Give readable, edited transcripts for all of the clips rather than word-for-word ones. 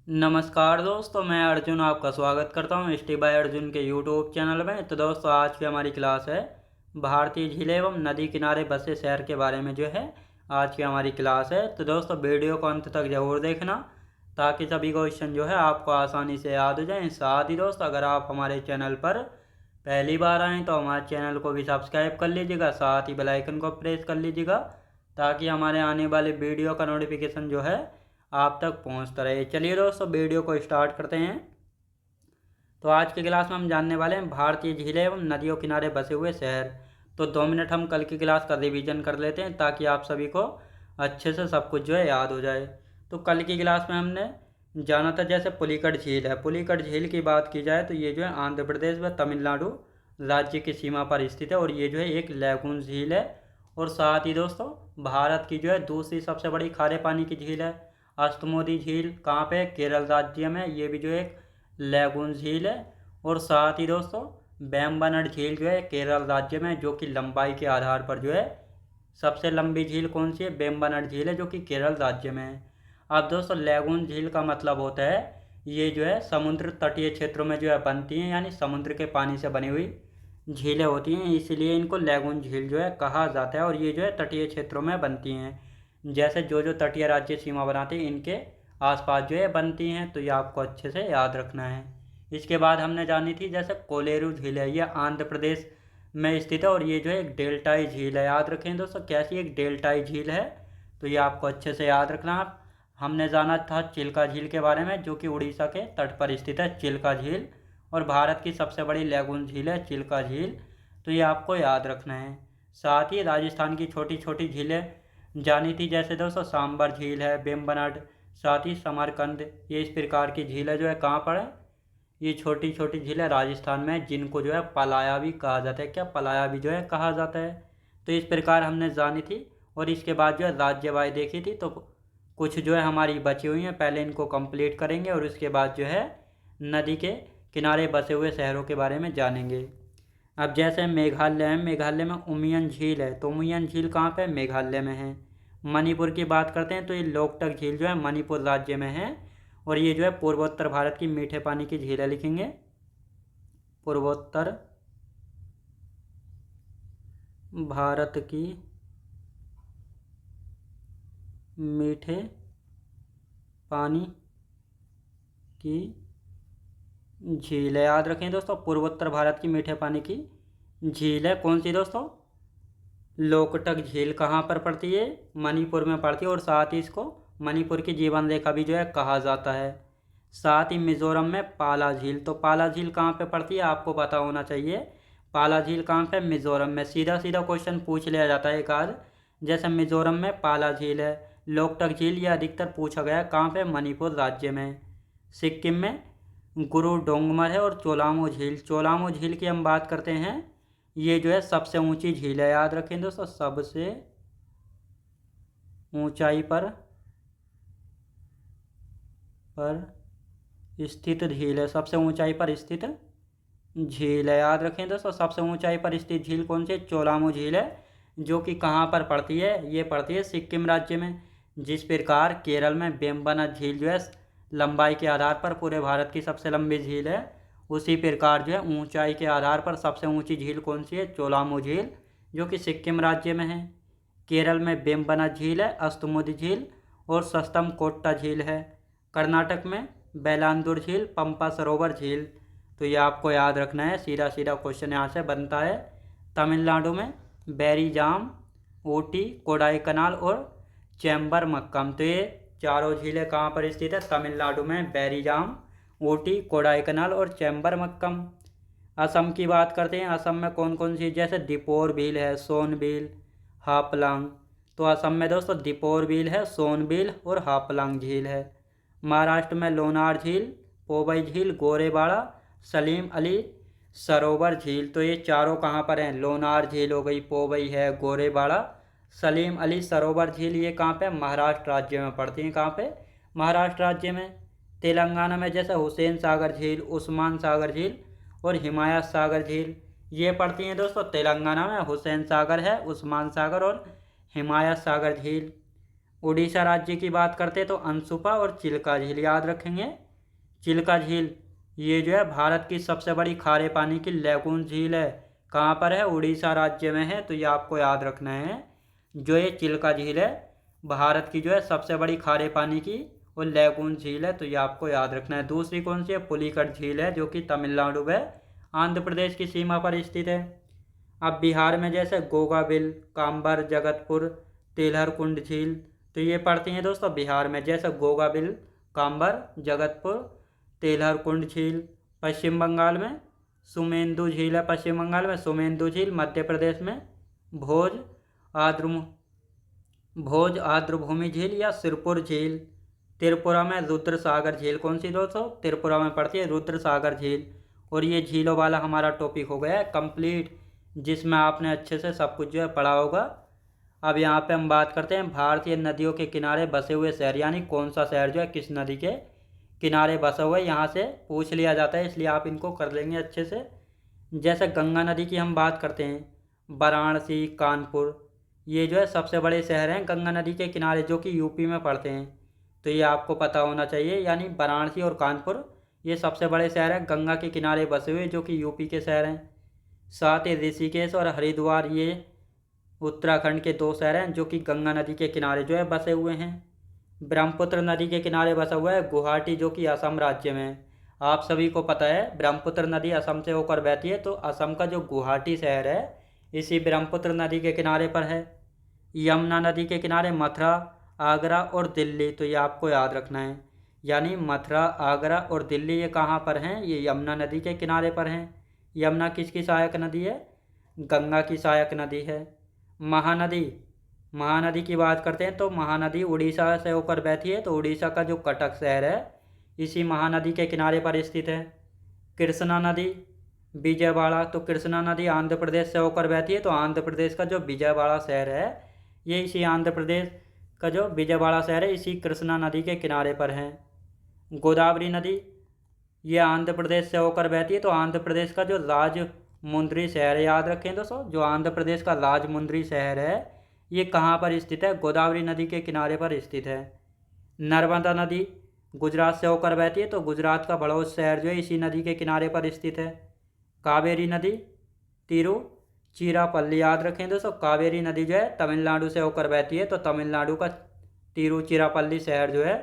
नमस्कार दोस्तों, मैं अर्जुन आपका स्वागत करता हूं स्टेप बाय अर्जुन के यूट्यूब चैनल में। तो दोस्तों, आज की हमारी क्लास है भारतीय झीलें एवं नदी किनारे बसे शहर के बारे में जो है आज की हमारी क्लास है। तो दोस्तों, वीडियो को अंत तक जरूर देखना ताकि सभी क्वेश्चन जो है आपको आसानी से याद हो जाएं। साथ ही दोस्तों, अगर आप हमारे चैनल पर पहली बार आएँ तो हमारे चैनल को भी सब्सक्राइब कर लीजिएगा, साथ ही बेल आइकन को प्रेस कर लीजिएगा ताकि हमारे आने वाले वीडियो का नोटिफिकेशन जो है आप तक पहुंचता रहे। चलिए दोस्तों, वीडियो को स्टार्ट करते हैं। तो आज की क्लास में हम जानने वाले हैं भारतीय झीलें एवं नदियों किनारे बसे हुए शहर। तो 2 मिनट हम कल की क्लास का रिवीजन कर लेते हैं ताकि आप सभी को अच्छे से सब कुछ जो है याद हो जाए। तो कल की क्लास में हमने जाना था जैसे पुलिकट झील है। पुलिकट झील की बात की जाए तो ये जो है आंध्र प्रदेश व तमिलनाडु राज्य की सीमा पर स्थित है और ये जो है एक लैगून झील है। और साथ ही दोस्तों, भारत की जो है दूसरी सबसे बड़ी खारे पानी की झील है अष्टमुडी झील। कहाँ पे? केरल राज्य में। ये भी जो एक लैगून झील है। और साथ ही दोस्तों, वेम्बनाड झील जो है केरल राज्य में, जो कि लंबाई के आधार पर जो है सबसे लंबी झील कौन सी है? वेम्बनाड झील है, जो कि केरल राज्य में है। अब दोस्तों, लैगून झील का मतलब होता है ये जो है समुद्र तटीय क्षेत्रों में जो है बनती हैं, यानी समुद्र के पानी से बनी हुई झीलें होती हैं, इसलिए इनको लैगून झील जो है कहा जाता है। और ये जो है तटीय क्षेत्रों में बनती हैं, जैसे जो तटीय राज्य सीमा बनाते हैं इनके आसपास जो है बनती हैं। तो ये आपको अच्छे से याद रखना है। इसके बाद हमने जानी थी जैसे कोलेरू झील है, ये आंध्र प्रदेश में स्थित है और ये जो है एक डेल्टाई झील है। याद रखें दोस्तों, कैसी एक डेल्टाई झील है, तो ये आपको अच्छे से याद रखना। हमने जाना था चिल्का झील के बारे में, जो कि उड़ीसा के तट पर स्थित है चिल्का झील, और भारत की सबसे बड़ी लैगून झील है चिल्का झील। तो ये आपको याद रखना है। साथ ही राजस्थान की छोटी छोटी झीलें जानी थी, जैसे दोस्तों सांबर झील है, वेम्बनाड, साथ ही समरकंद। ये इस प्रकार की झीलें जो है कहाँ पर है? ये छोटी छोटी झीलें राजस्थान में, जिनको जो है पलाया भी कहा जाता है। क्या? पलाया भी जो है कहा जाता है। तो इस प्रकार हमने जानी थी। और इसके बाद जो है राज्यवाही देखी थी। तो कुछ जो है हमारी बची हुई हैं, पहले इनको कंप्लीट करेंगे और उसके बाद जो है नदी के किनारे बसे हुए शहरों के बारे में जानेंगे। अब जैसे मेघालय है, मेघालय में उमियम झील है। तो उमियम झील कहाँ पे? मेघालय में है। मणिपुर की बात करते हैं तो ये लोकटक झील जो है मणिपुर राज्य में है और ये जो है पूर्वोत्तर भारत की मीठे पानी की झील है। लिखेंगे पूर्वोत्तर भारत की मीठे पानी की झील है। याद रखें दोस्तों, पूर्वोत्तर भारत की मीठे पानी की झील है। कौन सी दोस्तों? लोकटक झील। कहाँ पर पड़ती है? मणिपुर में पड़ती है। और साथ ही इसको मणिपुर की जीवन रेखा भी जो है कहा जाता है। साथ ही मिजोरम में पाला झील। तो पाला झील कहाँ पे पड़ती है? आपको पता होना चाहिए। पाला झील कहाँ पे? मिजोरम में। सीधा सीधा क्वेश्चन पूछ लिया जाता है एक आध, जैसे मिजोरम में पाला झील है। लोकटक झील ये अधिकतर पूछा गया है कहाँ पे? मणिपुर राज्य में। सिक्किम में गुरु डोंगमर है। और चोलामो झील, चोलामो झील की हम बात करते हैं, ये जो है सबसे ऊंची झील है। याद रखें दोस्तों, सबसे ऊंचाई पर स्थित झील है। सबसे ऊंचाई पर स्थित झील है। याद रखें दोस्तों, सबसे ऊंचाई पर स्थित झील कौन सी है? चोलामो झील है, जो कि कहाँ पर पड़ती है? ये पड़ती है सिक्किम राज्य में। जिस प्रकार केरल में वेम्बनाड झील जो है लंबाई के आधार पर पूरे भारत की सबसे लंबी झील है, उसी प्रकार जो है ऊंचाई के आधार पर सबसे ऊंची झील कौन सी है? चोलामो झील, जो कि सिक्किम राज्य में है। केरल में वेम्बनाड झील है, अष्टमुडी झील और सस्तम कोट्टा झील है। कर्नाटक में बेलांदूर झील, पंपा सरोवर झील। तो ये आपको याद रखना है, सीधा सीधा क्वेश्चन यहाँ से बनता है। तमिलनाडु में बैरीजाम, ऊटी, कोडाईकनाल और चैम्बर मक्कम। तो ये चारों झीलें कहाँ पर स्थित है? तमिलनाडु में बैरीजाम, ऊटी, कोडाईकनाल और चैम्बर मक्कम। असम की बात करते हैं। असम में कौन कौन सी? जैसे दीपोर झील है, सोनबिल, हापलांग। तो असम में दोस्तों दीपोर झील है, सोनबिल और हापलांग झील है। महाराष्ट्र में लोनार झील, पोवई झील, गोरेवाड़ा, सलीम अली सरोवर झील। तो ये चारों कहाँ पर हैं? लोनार झील हो गई, पोवई है, गोरेवाड़ा, सलीम अली सरोवर झील। ये कहाँ पे? महाराष्ट्र राज्य में पड़ती हैं। कहाँ पे? महाराष्ट्र राज्य में। तेलंगाना में जैसे हुसैन सागर झील, उस्मान सागर झील और हिमायत सागर झील, ये पड़ती हैं दोस्तों तेलंगाना में। हुसैन सागर है, उस्मान सागर और हिमायत सागर झील। उड़ीसा राज्य की बात करते हैं तो अनसुपा और चिल्का झील याद रखेंगे। चिल्का झील ये जो है भारत की सबसे बड़ी खारे पानी की लैगून झील है। कहाँ पर है? उड़ीसा राज्य में है, तो ये आपको याद रखना है। जो ये चिल्का झील है भारत की जो है सबसे बड़ी खारे पानी की और लैगून झील है, तो ये आपको याद रखना है। दूसरी कौन सी है? पुलिकट झील है, जो कि तमिलनाडु में आंध्र प्रदेश की सीमा पर स्थित है। अब बिहार में जैसे गोगाबिल, काम्बर, जगतपुर, तेलहर कुंड झील, तो ये पड़ती हैं दोस्तों बिहार में, जैसे गोगाबिल, काम्बर, जगतपुर, तेलहर कुंड झील। पश्चिम बंगाल में सुमेंदु झील है, पश्चिम बंगाल में सुमेंदु झील। मध्य प्रदेश में भोज आद्र भोज आर्द्रभूमि झील या सिरपुर झील। त्रिपुरा में रुद्र सागर झील, कौन सी दोस्तों? त्रिपुरा में पड़ती है रुद्र सागर झील। और ये झीलों वाला हमारा टॉपिक हो गया है कंप्लीट, जिसमें आपने अच्छे से सब कुछ जो है पढ़ा होगा। अब यहाँ पे हम बात करते हैं भारतीय नदियों के किनारे बसे हुए शहर, यानी कौन सा शहर जो है किस नदी के किनारे बसा हुआ है, यहाँ से पूछ लिया जाता है, इसलिए आप इनको कर लेंगे अच्छे से। जैसे गंगा नदी की हम बात करते हैं, वाराणसी, कानपुर, ये जो है सबसे बड़े शहर हैं गंगा नदी के किनारे, जो कि यूपी में पड़ते हैं, तो ये आपको पता होना चाहिए। यानी वाराणसी और कानपुर ये सबसे बड़े शहर हैं गंगा के किनारे बसे हुए, जो कि यूपी के शहर हैं। साथ ही ऋषिकेश और हरिद्वार ये उत्तराखंड के दो शहर हैं, जो कि गंगा नदी के किनारे जो है बसे हुए हैं। ब्रह्मपुत्र नदी के किनारे बसा हुआ है गुवाहाटी, जो कि असम राज्य में है। आप सभी को पता है ब्रह्मपुत्र नदी असम से होकर बहती है, तो असम का जो गुवाहाटी शहर है इसी ब्रह्मपुत्र नदी के किनारे पर है। यमुना नदी के किनारे मथुरा, आगरा और दिल्ली, तो ये आपको याद रखना है। यानी मथुरा, आगरा और दिल्ली ये कहाँ पर हैं? ये यमुना नदी के किनारे पर हैं। यमुना किसकी सहायक नदी है? गंगा की सहायक नदी है। महानदी, महानदी की बात करते हैं तो महानदी उड़ीसा से होकर बहती है, तो उड़ीसा का जो कटक शहर है इसी महानदी के किनारे पर स्थित है। कृष्णा नदी, विजयवाड़ा, तो कृष्णा नदी आंध्र प्रदेश से होकर बहती है, तो आंध्र प्रदेश का जो विजयवाड़ा शहर है ये इसी आंध्र प्रदेश का जो विजयवाड़ा शहर है इसी कृष्णा नदी के किनारे पर है। गोदावरी नदी ये आंध्र प्रदेश से होकर बहती है, तो आंध्र प्रदेश का जो राजमुंद्री शहर है, याद रखें दोस्तों, जो आंध्र प्रदेश का राजमुंद्री शहर है ये कहाँ पर स्थित है? गोदावरी नदी के किनारे पर स्थित है। नर्मदा नदी गुजरात से होकर बहती है, तो गुजरात का बड़ौद शहर जो है इसी नदी के किनारे पर स्थित है। कावेरी नदी तिरुचिरापल्ली, याद रखें दोस्तों, कावेरी नदी जो है तमिलनाडु से होकर बहती है, तो तमिलनाडु का तिरुचिरापल्ली शहर जो है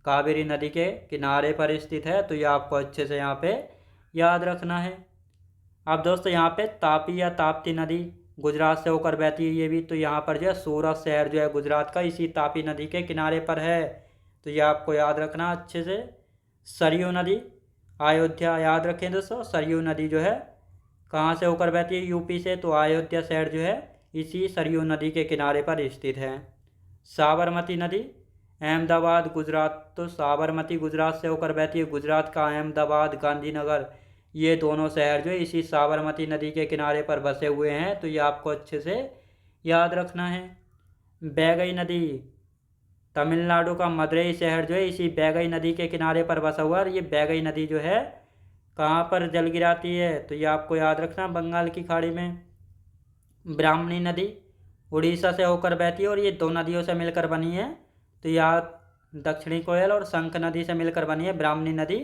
कावेरी नदी के किनारे पर स्थित है, तो ये आपको अच्छे से यहाँ पे याद रखना है। अब दोस्तों यहाँ पे तापी या ताप्ती नदी गुजरात से होकर बहती है, ये भी, तो यहाँ पर जो है सूरत शहर जो है गुजरात का इसी तापी नदी के किनारे पर है, तो ये आपको याद रखना अच्छे से। सरयू नदी अयोध्या, याद रखें दोस्तों, सरयू नदी जो है कहाँ से होकर बहती है? यूपी से, तो अयोध्या शहर जो है इसी सरयू नदी के किनारे पर स्थित है। साबरमती नदी अहमदाबाद गुजरात, तो साबरमती गुजरात से होकर बहती है, गुजरात का अहमदाबाद, गांधीनगर, ये दोनों शहर जो है इसी साबरमती नदी के किनारे पर बसे हुए हैं, तो ये आपको अच्छे से याद रखना है। बैगई नदी तमिलनाडु का मदुरई शहर जो है इसी बैगई नदी के किनारे पर बसा हुआ है, और ये बैगई नदी जो है कहाँ पर जल गिराती है? तो ये आपको याद रखना, बंगाल की खाड़ी में। ब्राह्मणी नदी उड़ीसा से होकर बहती है, और ये दो नदियों से मिलकर बनी है, तो यहाँ दक्षिणी कोयल और शंख नदी से मिलकर बनी है ब्राह्मणी नदी,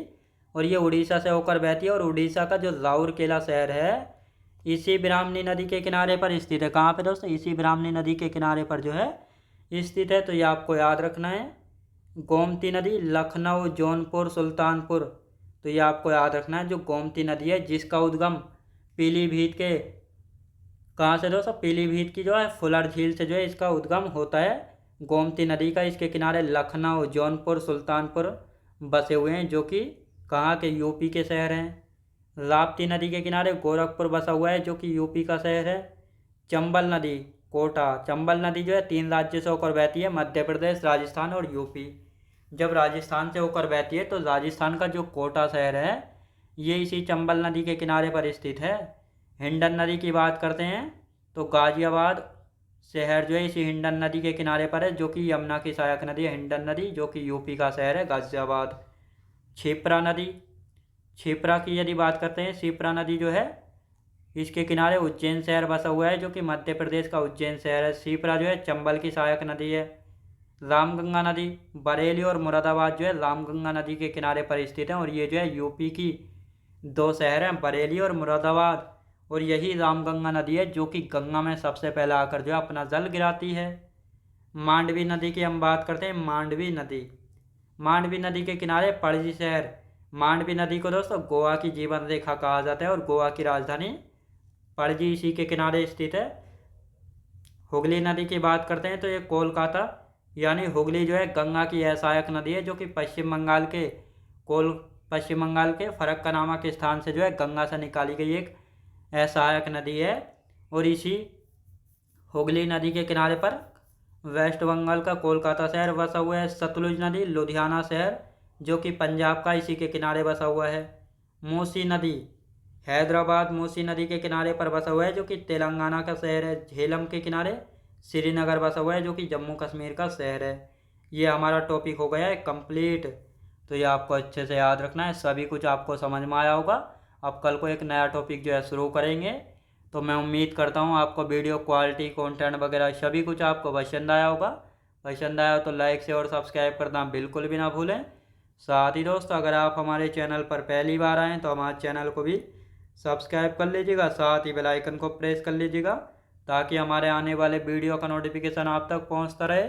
और ये उड़ीसा से होकर बहती है, और उड़ीसा का जो राउरकेला शहर है इसी ब्राह्मणी नदी के किनारे पर स्थित है। कहाँ पे दोस्तों? इसी ब्राह्मणी नदी के किनारे पर जो है स्थित है, तो ये आपको याद रखना है। गोमती नदी लखनऊ, जौनपुर, सुल्तानपुर, तो ये आपको याद रखना है। जो गोमती नदी है जिसका उद्गम पीलीभीत के कहाँ से दोस्तों? पीलीभीत की जो है फुलर झील से जो है इसका उद्गम होता है गोमती नदी का। इसके किनारे लखनऊ, जौनपुर, सुल्तानपुर बसे हुए हैं, जो कि कहाँ के? यूपी के शहर हैं। राप्ती नदी के किनारे गोरखपुर बसा हुआ है, जो कि यूपी का शहर है। चंबल नदी कोटा, चंबल नदी जो है 3 राज्यों से होकर बहती है, मध्य प्रदेश, राजस्थान और यूपी। जब राजस्थान से होकर बहती है तो राजस्थान का जो कोटा शहर है ये इसी चंबल नदी के किनारे पर स्थित है। हिंडन नदी की बात करते हैं तो गाजियाबाद शहर जो है इसी हिंडन नदी के किनारे पर है, जो कि यमुना की सहायक नदी है हिंडन नदी, जो कि यूपी का शहर है गाजियाबाद। क्षिप्रा नदी, क्षिप्रा की यदि बात करते हैं, क्षिप्रा नदी जो है इसके किनारे उज्जैन शहर बसा हुआ है, जो कि मध्य प्रदेश का उज्जैन शहर है। क्षिप्रा जो है चंबल की सहायक नदी है। रामगंगा नदी बरेली और मुरादाबाद जो है रामगंगा नदी के किनारे पर स्थित है, और ये जो है यूपी की दो शहर हैं, बरेली और मुरादाबाद। और यही रामगंगा नदी है जो कि गंगा में सबसे पहले आकर जो है अपना जल गिराती है। मांडवी नदी की हम बात करते हैं। मांडवी नदी के किनारे पणजी शहर। मांडवी नदी को दोस्तों गोवा की जीवन रेखा कहा जाता है, और गोवा की राजधानी पणजी इसी के किनारे स्थित है। हुगली नदी की बात करते हैं तो ये कोलकाता, यानी हुगली जो है गंगा की सहायक नदी है जो कि पश्चिम बंगाल के फरक्का नामक स्थान से जो है गंगा से निकाली गई एक सहायक नदी है। और इसी हुगली नदी के किनारे पर वेस्ट बंगाल का कोलकाता शहर बसा हुआ है। सतलुज नदी लुधियाना शहर जो कि पंजाब का इसी के किनारे बसा हुआ है। मूसी नदी हैदराबाद मूसी नदी के किनारे पर बसा हुआ है जो कि तेलंगाना का शहर है। झेलम के किनारे श्रीनगर बसा हुआ है जो कि जम्मू कश्मीर का शहर है। ये हमारा टॉपिक हो गया है कंप्लीट। तो ये आपको अच्छे से याद रखना है, सभी कुछ आपको समझ में आया होगा। अब कल को एक नया टॉपिक जो है शुरू करेंगे। तो मैं उम्मीद करता हूँ आपको वीडियो क्वालिटी कंटेंट वगैरह सभी कुछ आपको पसंद आया होगा। पसंद आया तो लाइक से और सब्सक्राइब करना बिल्कुल भी ना भूलें। साथ ही दोस्तों अगर आप हमारे चैनल पर पहली बार आएँ तो हमारे चैनल को भी सब्सक्राइब कर लीजिएगा, साथ ही बेल आइकन को प्रेस कर लीजिएगा ताकि हमारे आने वाले वीडियो का नोटिफिकेशन आप तक पहुँचता रहे।